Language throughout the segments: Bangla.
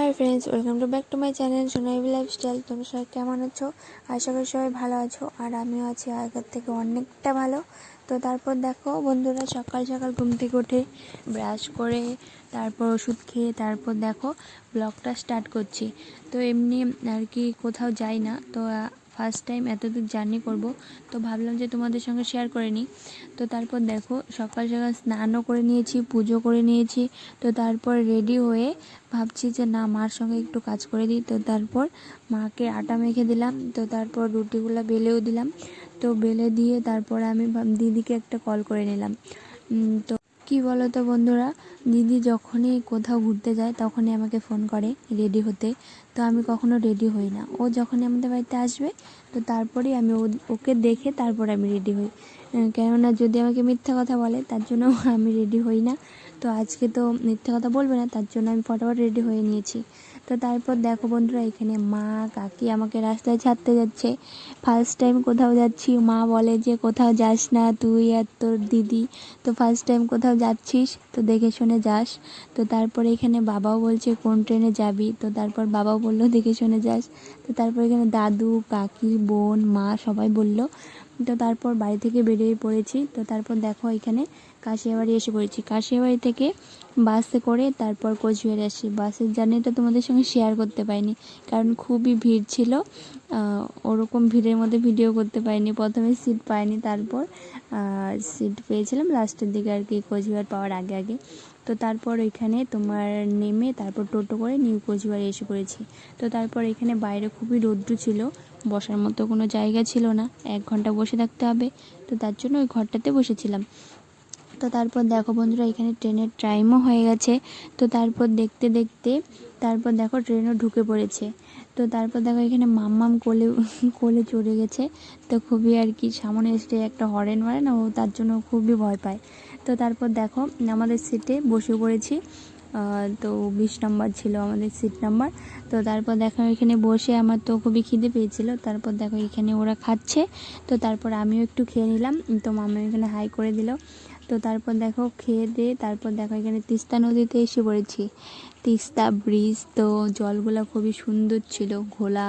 High friends, welcome to back to my channel সোনাইবি লাইফস্টাইল। তোমরা সবাই কেমন আছো? আশা করি সবাই ভালো আছো, আর আমিও আছি আগের থেকে অনেকটা ভালো। তো তারপর দেখো বন্ধুরা, সকাল সকাল ঘুম থেকে উঠে ব্রাশ করে তারপর ওষুধ খেয়ে তারপর দেখো ব্লগটা স্টার্ট করছি। তো এমনি আর কি কোথাও যাই না, তো ফার্স্ট টাইম এতদূর জার্নি করব, তো ভাবলাম যে তোমাদের সঙ্গে শেয়ার করে নিই। তো তারপর দেখো সকাল সকাল স্নানও করে নিয়েছি, পুজো করে নিয়েছি। তো তারপর রেডি হয়ে ভাবছি যে না, মার সঙ্গে একটু কাজ করে দিই। তো তারপর মাকে আটা মেখে দিলাম, তো তারপর রুটিগুলো বেলেও দিলাম। তো বেলে দিয়ে তারপর আমি দিদিকে একটা কল করে নিলাম। তো কি বলো তো বন্ধুরা, দিদি যখনই কোথাও ঘুরতে যায় তখনই আমাকে ফোন করে রেডি হতে। তো আমি কখনো রেডি হই না, ও যখনই আমাদের বাড়িতে আসবে তো তারপরেই আমি ওকে দেখে তারপর আমি রেডি হই। কেননা যদি আমাকে মিথ্যা কথা বলে তার জন্য আমি রেডি হই না। তো আজকে তো মিথ্যা কথা বলবে না, তার জন্য আমি ফটাফট রেডি হয়ে নিয়েছি। তো তারপর দেখো বন্ধুরা, এখানে মা কাকি আমাকে রাস্তায় ছাড়তে যাচ্ছে। ফার্স্ট টাইম কোথাও যাচ্ছি, মা বলে যে কোথাও যাস না তুই আর তোর দিদি, তো ফার্স্ট টাইম কোথাও যাচ্ছিস তো দেখে শুনে যাস। তো তারপরে এখানে বাবাও বলছে কোন ট্রেনে যাবি, তো তারপর বাবাও বললো দেখে শুনে যাস। তো তারপর এখানে দাদু কাকি বোন মা সবাই বলল। তো তারপর বাড়ি থেকে বেরিয়ে পড়েছি। তো তারপর দেখো এখানে কাশিয়াবাড়ি এসে পড়েছি। কাশিয়াবাড়ি থেকে বাসে করে তারপর কোচবিহারে আসি। বাসের জার্নিটা তোমাদের সঙ্গে শেয়ার করতে পারিনি, কারণ খুবই ভিড় ছিল। ওরকম ভিড়ের মধ্যে ভিডিও করতে পারিনি। প্রথমে সিট পাইনি, তারপর সিট পেয়েছিলাম লাস্টের দিকে আর কি, কোচবিহার পাওয়ার আগে আগে। তো তারপর ওইখানে তোমার নেমে তারপর টোটো করে নিউ কোচবিহারে এসে পড়েছি। তো তারপর এখানে বাইরে খুবই রৌদ্র ছিল, বসার মতো কোনো জায়গা ছিল না, 1 ঘন্টা বসে থাকতে হবে। তো তার জন্য ওই ঘরটাতে বসেছিলাম। তো তারপর দেখো বন্ধুরা, এখানে ট্রেনের টাইমও হয়ে গেছে। তো তারপর দেখতে দেখতে তারপর দেখো ট্রেনও ঢুকে পড়েছে। তো তারপর দেখো এখানে মাম্মাম কোলে কোলে চড়ে গেছে। তো খুবই আর কি, সামনে এসে একটা হরেন মারে না, ও তার জন্য খুবই ভয় পায়। তো তারপর দেখো আমাদের সিটে বসে পড়েছি। তো 20 নম্বর ছিল আমাদের সিট নাম্বার। তো তারপর দেখো এখানে বসে আমার তো খুবই খিদে পেয়েছিল। তারপর দেখো এখানে ওরা খাচ্ছে, তো তারপর আমিও একটু খেয়ে নিলাম। তো মাম্মা এখানে হাই করে দিল। তো তারপর দেখো খেয়ে দিয়ে তারপর দেখো এখানে তিস্তা নদীতে এসে পড়েছি। তিস্তা ব্রিজ, তো জলগুলো খুবই সুন্দর ছিল, ঘোলা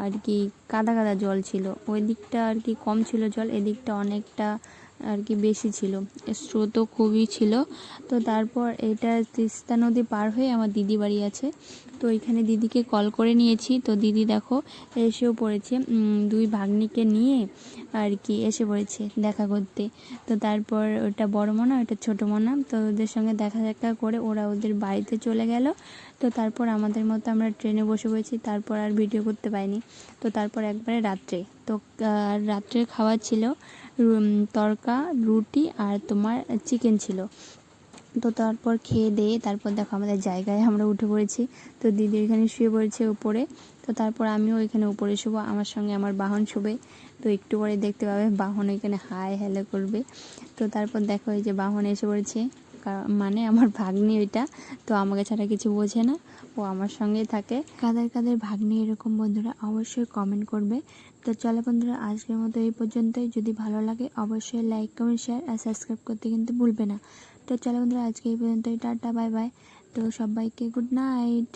আর কি, কাদা কাদা জল ছিল। ওই দিকটা আর কি কম ছিল জল, এদিকটা অনেকটা আর কি বেশি ছিল, স্রোতও খুবই ছিল। তো তারপর এটা তিস্তা নদী পার হয়ে আমার দিদি বাড়ি আছে। তো এখানে দিদিকে কল করে নিয়েছি। তো দিদি দেখো এসেও পড়েছে, 2 ভাগ্নিকে নিয়ে আর কি এসে পড়েছে দেখা করতে। তো তারপর ওটা বড় মনা, ওটা ছোটো মনা, তো ওদের সঙ্গে দেখা করে ওরা ওদের বাড়িতে চলে গেল। তো তারপর আমাদের মতো আমরা ট্রেনে বসে পড়েছি। তারপর আর ভিডিও করতে পারিনি। তো তারপর একবারে রাত্রে, তো রাত্রের খাবার ছিল তড়কা রুটি আর তোমার চিকেন ছিল। তো তারপর খেয়ে দিয়ে তারপর দেখো আমাদের জায়গায় আমরা উঠে পড়েছি। তো দিদি ওইখানে শুয়ে পড়েছে উপরে। তো তারপর আমিও ওইখানে উপরে শুবো, আমার সঙ্গে আমার বাহন শুবে। তো একটু পরে দেখতে পাবে বাহন ওইখানে হাই হ্যালো করবে। তো তারপর দেখো এই যে বাহন এসে পড়েছে, মানে আমার ভাগ্নি ওইটা। তো আমাকে ছাড়া কিছু বোঝে না, ও আমার সঙ্গেই থাকে। কাদের কাদের ভাগ্নি এরকম বন্ধুরা অবশ্যই কমেন্ট করবে। তো চলো বন্ধুরা, আজকের মতো এই পর্যন্তই। যদি ভালো লাগে অবশ্যই লাইক কমেন্ট শেয়ার আর সাবস্ক্রাইব করতে কিন্তু ভুলবে না। তো চলো বন্ধুরা, আজকে এই পর্যন্তই, টাটা বাই বাই। তো সবাইকে গুড নাইট।